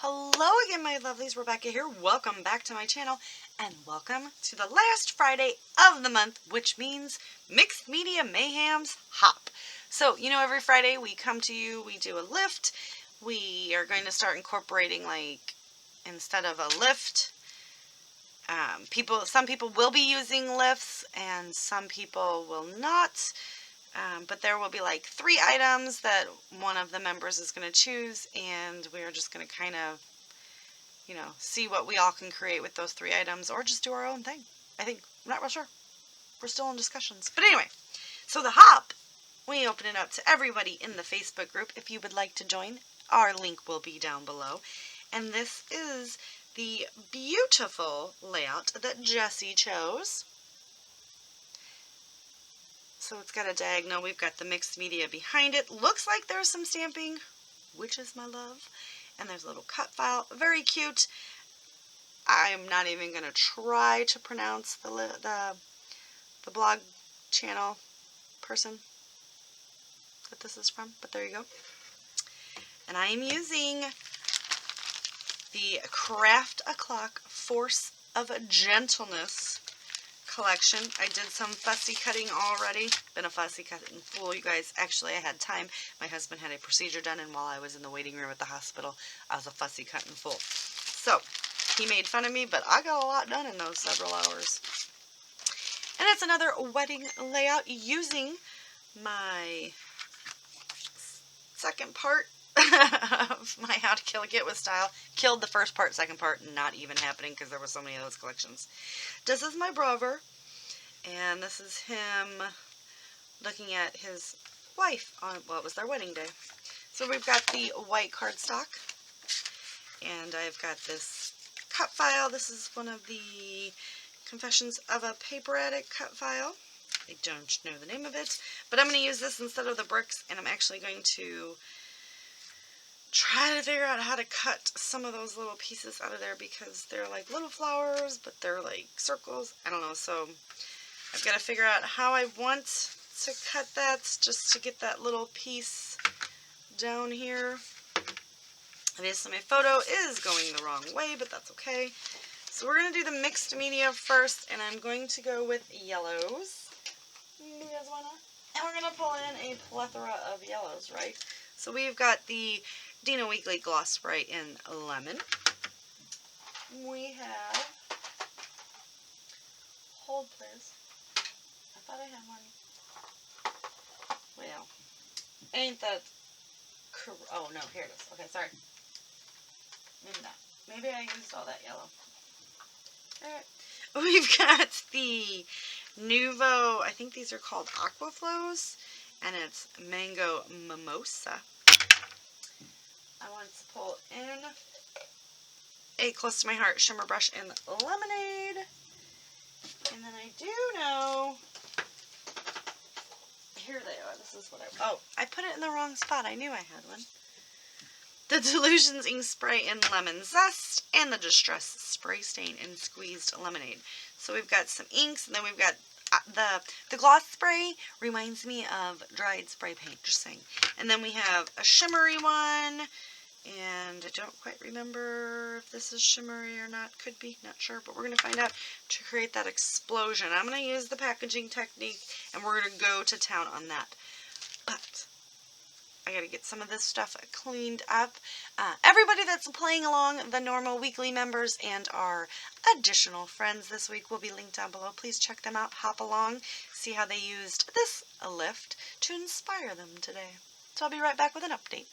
Hello again, my lovelies. Rebecca here. Welcome back to my channel, and welcome to the last Friday of the month, which means Mixed Media Mayhem's Hop. So, every Friday we come to you, we do a lift. We are going to start incorporating, instead of a lift, some people will be using lifts, and some people will not. But there will be 3 items that one of the members is going to choose, and we're just going to kind of, see what we all can create with those 3 items, or just do our own thing. I'm not real sure. We're still in discussions. But anyway, so the hop, we open it up to everybody in the Facebook group. If you would like to join, our link will be down below. And this is the beautiful layout that Jessie chose. So it's got a diagonal. We've got the mixed media behind it. Looks like there's some stamping, which is my love. And there's a little cut file. Very cute. I'm not even going to try to pronounce the blog channel person that this is from, but there you go. And I am using the Craft a Clock Force of Gentleness collection. I did some fussy cutting already. Been a fussy cutting fool, you guys. Actually, I had time. My husband had a procedure done, and while I was in the waiting room at the hospital, I was a fussy cutting fool. So, he made fun of me, but I got a lot done in those several hours. And it's another wedding layout using my second part of my How to Kill a Kit with Style. Killed the first part, second part, not even happening because there were so many of those collections. This is my brother, and this is him looking at his wife on, well, it was their wedding day. So we've got the white cardstock, and I've got this cut file. This is one of the Confessions of a Paper Addict cut file. I don't know the name of it, but I'm going to use this instead of the bricks, and I'm actually going to try to figure out how to cut some of those little pieces out of there because they're like little flowers, but they're like circles. I don't know, so I've got to figure out how I want to cut that just to get that little piece down here. Obviously, my photo is going the wrong way, but that's okay. So we're going to do the mixed media first, and I'm going to go with yellows. You guys wanna? And we're going to pull in a plethora of yellows, right? So we've got the Dina Weekly Gloss Spray in Lemon. We have, hold please, I thought I had one. Well, ain't that, oh no, here it is. Okay, sorry. Maybe not. Maybe I used all that yellow. Alright. We've got the Nuvo, I think these are called Aquaflows, and it's Mango Mimosa. I want to pull in a Close to My Heart shimmer brush in Lemonade. And then I do know, here they are. This is what I put it in the wrong spot. I knew I had one. The Delusions Ink Spray in Lemon Zest, and the Distress Spray Stain in Squeezed Lemonade. So we've got some inks, and then we've got the gloss spray reminds me of dried spray paint, just saying. And then we have a shimmery one, and I don't quite remember if this is shimmery or not. Could be, not sure, but we're going to find out to create that explosion. I'm going to use the packaging technique, and we're going to go to town on that. But I got to get some of this stuff cleaned up. Everybody that's playing along, the normal weekly members and our additional friends this week will be linked down below. Please check them out, hop along, see how they used this lift to inspire them today. So I'll be right back with an update.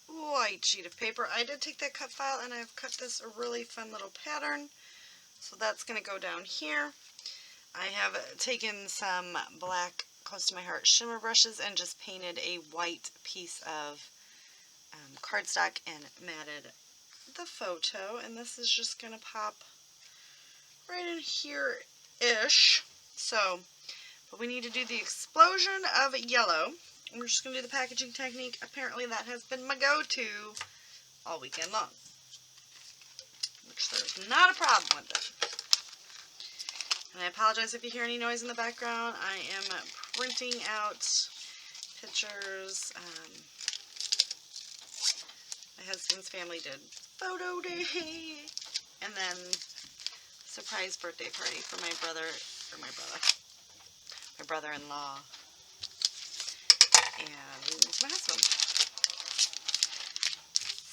White sheet of paper. I did take that cut file and I've cut this a really fun little pattern. So that's going to go down here. I have taken some black Close to My Heart shimmer brushes and just painted a white piece of cardstock and matted the photo, and this is just going to pop right in here-ish. So, but we need to do the explosion of yellow. We're just going to do the packaging technique. Apparently that has been my go-to all weekend long, which there's not a problem with it. And I apologize if you hear any noise in the background. I am printing out pictures. my husband's family did photo day, and then surprise birthday party for my brother-in-law, and my husband.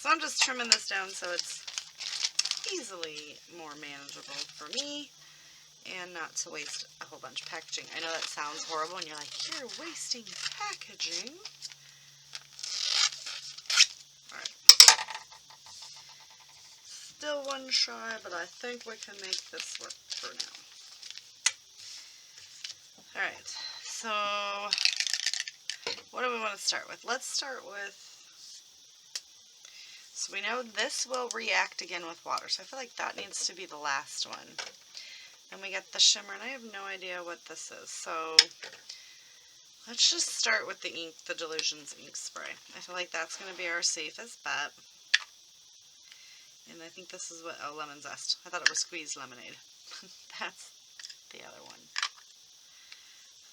So I'm just trimming this down so it's easily more manageable for me and not to waste a whole bunch of packaging. I know that sounds horrible and you're like, you're wasting packaging. Alright. Still one shy, but I think we can make this work for now. Alright, so what do we want to start with? Let's start with, so we know this will react again with water, so I feel like that needs to be the last one. And we got the shimmer, and I have no idea what this is, so let's just start with the ink, the Delusions Ink Spray. I feel like that's going to be our safest bet. And I think this is what, oh, lemon zest. I thought it was squeezed lemonade. That's the other one.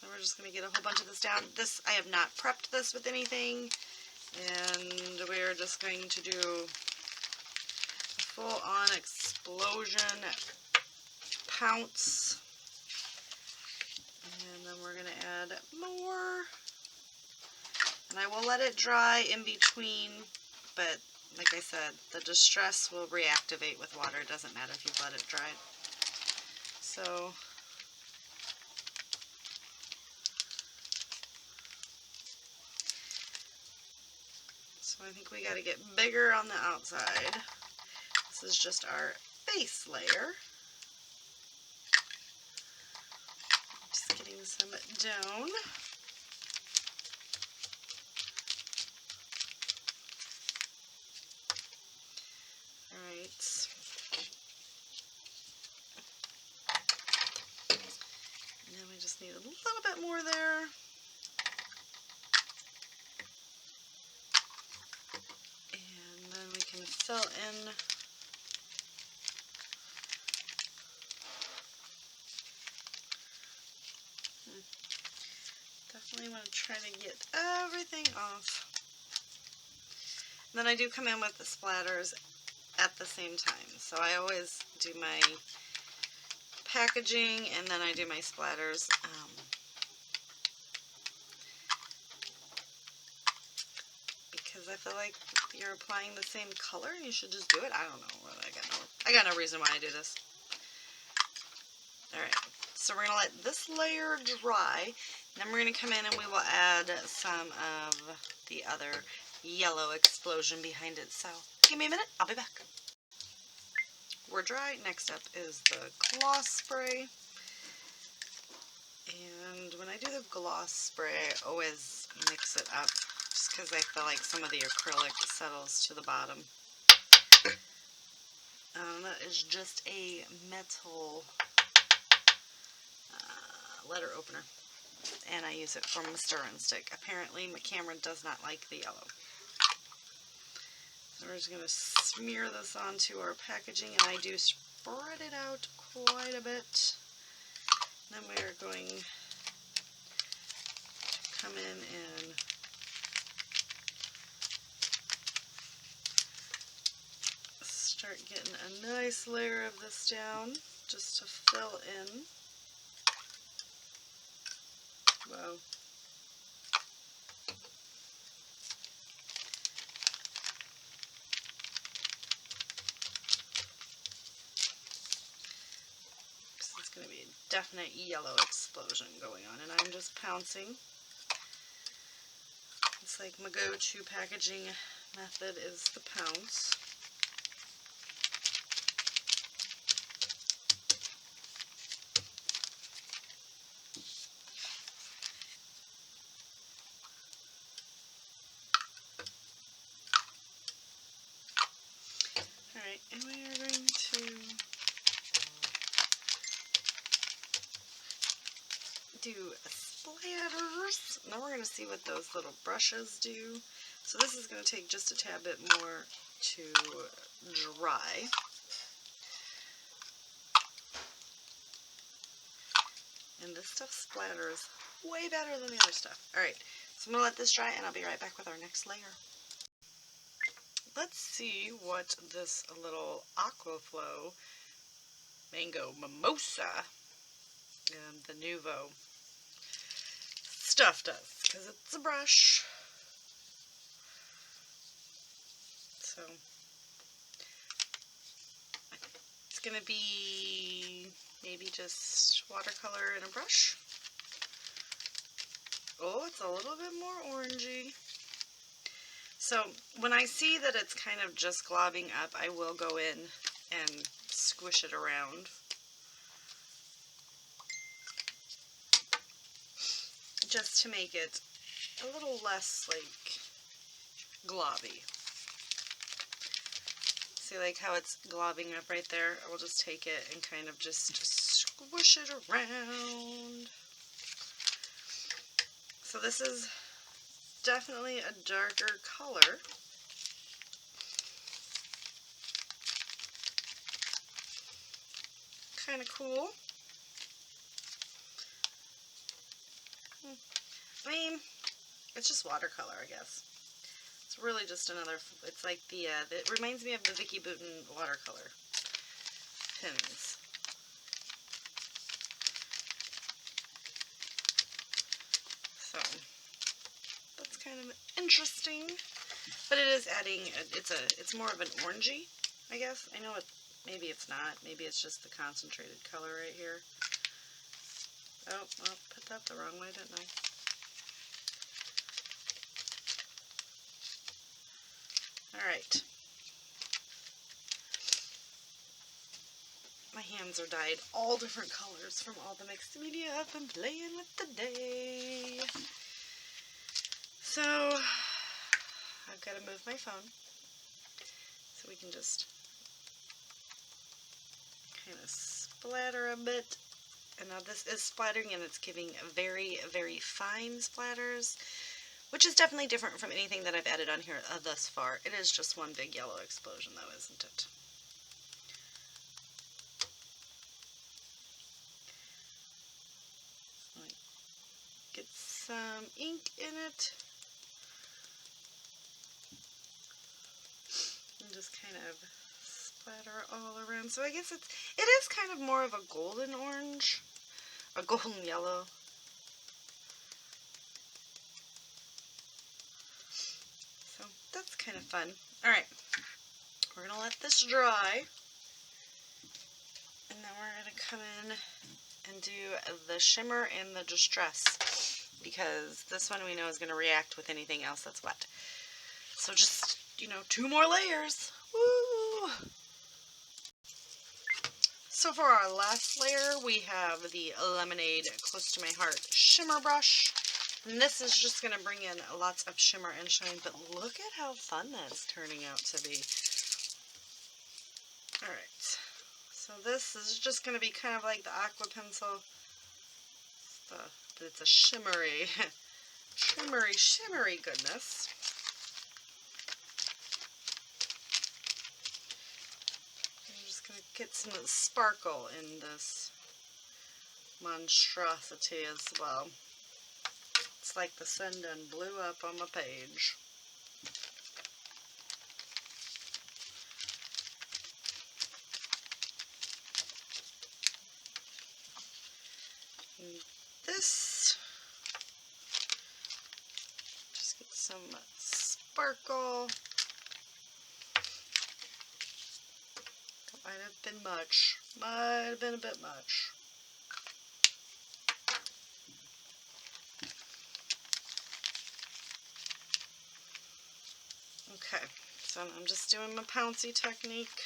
So we're just going to get a whole bunch of this down. This, I have not prepped this with anything, and we're just going to do a full-on explosion pounce, and then we're going to add more, and I will let it dry in between, but like I said, the distress will reactivate with water. It doesn't matter if you let it dry. So I think we got to get bigger on the outside. This is just our base layer. Just getting some down. Alright. And then we just need a little bit more there. And then we can fill in definitely want to try to get everything off. And then I do come in with the splatters at the same time. So I always do my packaging and then I do my splatters. Because I feel like you're applying the same color and you should just do it. I don't know. I got no reason why I do this. Alright. So we're going to let this layer dry. Then we're going to come in and we will add some of the other yellow explosion behind it. So give me a minute, I'll be back. We're dry. Next up is the gloss spray. And when I do the gloss spray, I always mix it up just because I feel like some of the acrylic settles to the bottom. That is just a metal letter opener, and I use it from a stir-and stick. Apparently my camera does not like the yellow. So we're just going to smear this onto our packaging, and I do spread it out quite a bit. Then we are going to come in and start getting a nice layer of this down just to fill in. Wow. So it's going to be a definite yellow explosion going on, and I'm just pouncing. It's like my go-to packaging method is the pounce. Alright, and we are going to do splatters. Now we're going to see what those little brushes do. So this is going to take just a tad bit more to dry. And this stuff splatters way better than the other stuff. Alright, so I'm going to let this dry and I'll be right back with our next layer. let's see what this little Aquaflow Mango Mimosa, the Nuvo stuff does, because it's a brush. So it's going to be maybe just watercolor and a brush. Oh, it's a little bit more orangey. So when I see that it's kind of just globbing up, I will go in and squish it around. Just to make it a little less, like, globby. See, like how it's globbing up right there? I will just take it and kind of just squish it around. So this is definitely a darker color. Kind of cool. I mean, it's just watercolor, I guess. It's really just another, it's like the, it reminds me of the Vicky Bouton watercolor pins. So, that's kind of interesting. But it is adding, it's more of an orangey, I guess. I know maybe it's not. Maybe it's just the concentrated color right here. Oh, well, put that the wrong way, didn't I? Alright. My hands are dyed all different colors from all the mixed media I've been playing with today. So, I've got to move my phone so we can just kind of splatter a bit. And now this is splattering, and it's giving very, very fine splatters, which is definitely different from anything that I've added on here thus far. It is just one big yellow explosion though, isn't it? Get some ink in it. And just kind of splatter all around. So I guess it is kind of more of a golden orange, a golden yellow. So that's kind of fun. Alright, we're going to let this dry. And then we're going to come in and do the shimmer and the distress, because this one we know is going to react with anything else that's wet. So just, 2 more layers. Woo! So for our last layer, we have the Lemonade Close to My Heart shimmer brush. And this is just going to bring in lots of shimmer and shine, but look at how fun that's turning out to be. Alright, so this is just going to be kind of like the aqua pencil, but it's a shimmery, shimmery goodness. I'm just going to get some sparkle in this monstrosity as well. It's like the sun done blew up on my page. And this, just get some sparkle. That might have been much. Might have been a bit much. Okay, so I'm just doing my pouncy technique.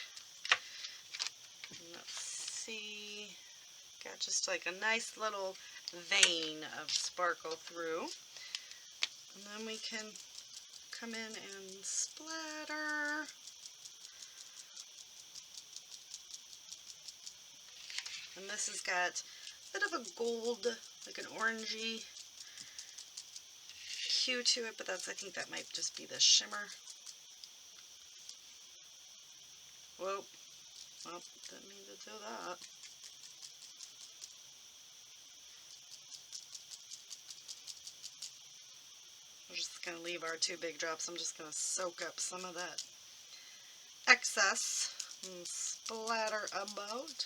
Let's see, got just like a nice little vein of sparkle through. And then we can come in and splatter. And this has got a bit of a gold, like an orangey hue to it, but I think that might just be the shimmer. Whoa, well, didn't mean to do that. We're just going to leave our 2 big drops. I'm just going to soak up some of that excess and splatter about.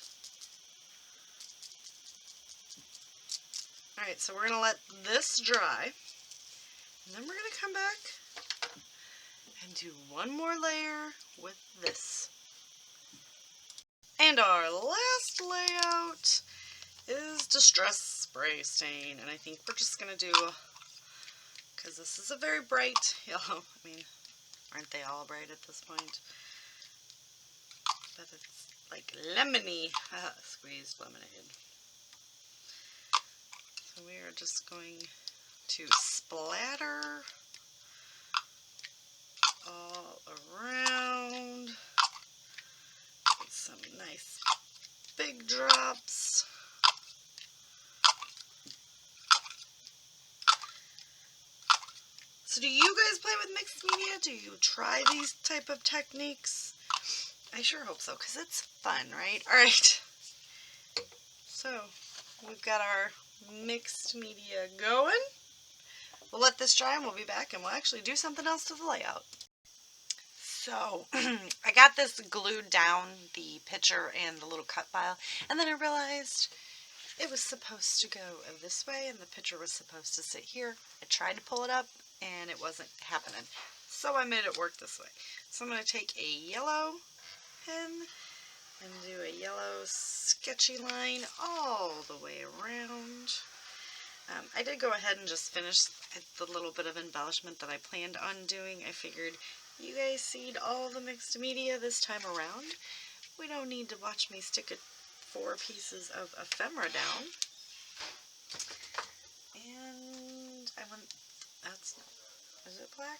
Alright, so we're going to let this dry. And then we're going to come back and do one more layer with this. And our last layout is Distress Spray Stain. And I think we're just going to do, because this is a very bright yellow. I mean, aren't they all bright at this point? But it's like lemony, squeezed lemonade. So we are just going to splatter all around with some nice big drops. So do you guys play with mixed media? Do you try these type of techniques? I sure hope so, because it's fun, right? Alright, so we've got our mixed media going. We'll let this dry and we'll be back and we'll actually do something else to the layout. So I got this glued down, the picture and the little cut file, and then I realized it was supposed to go this way and the picture was supposed to sit here. I tried to pull it up and it wasn't happening, so I made it work this way. So I'm going to take a yellow pen and do a yellow sketchy line all the way around. I did go ahead and just finish the little bit of embellishment that I planned on doing. I figured you guys seen all the mixed media this time around. We don't need to watch me stick 4 pieces of ephemera down. And I want, that's, is it black?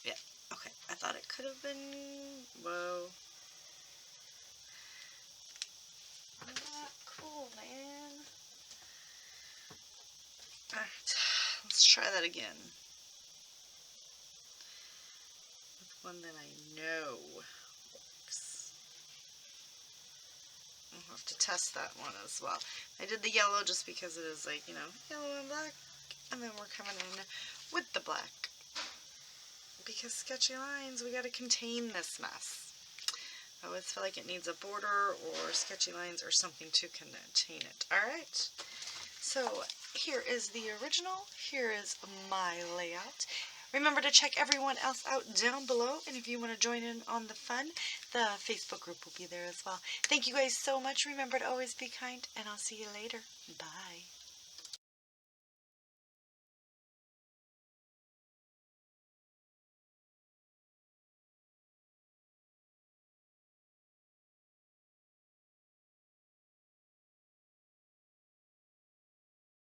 Yeah, okay. I thought it could have been, whoa. Not cool, man. Alright, let's try that again. With one that I know works. I'll have to test that one as well. I did the yellow just because it is like, you know, yellow and black. And then we're coming in with the black. Because sketchy lines, we gotta contain this mess. I always feel like it needs a border or sketchy lines or something to contain it. Alright, so here is the original. Here is my layout. Remember to check everyone else out down below. And if you want to join in on the fun, the Facebook group will be there as well. Thank you guys so much. Remember to always be kind, and I'll see you later. Bye.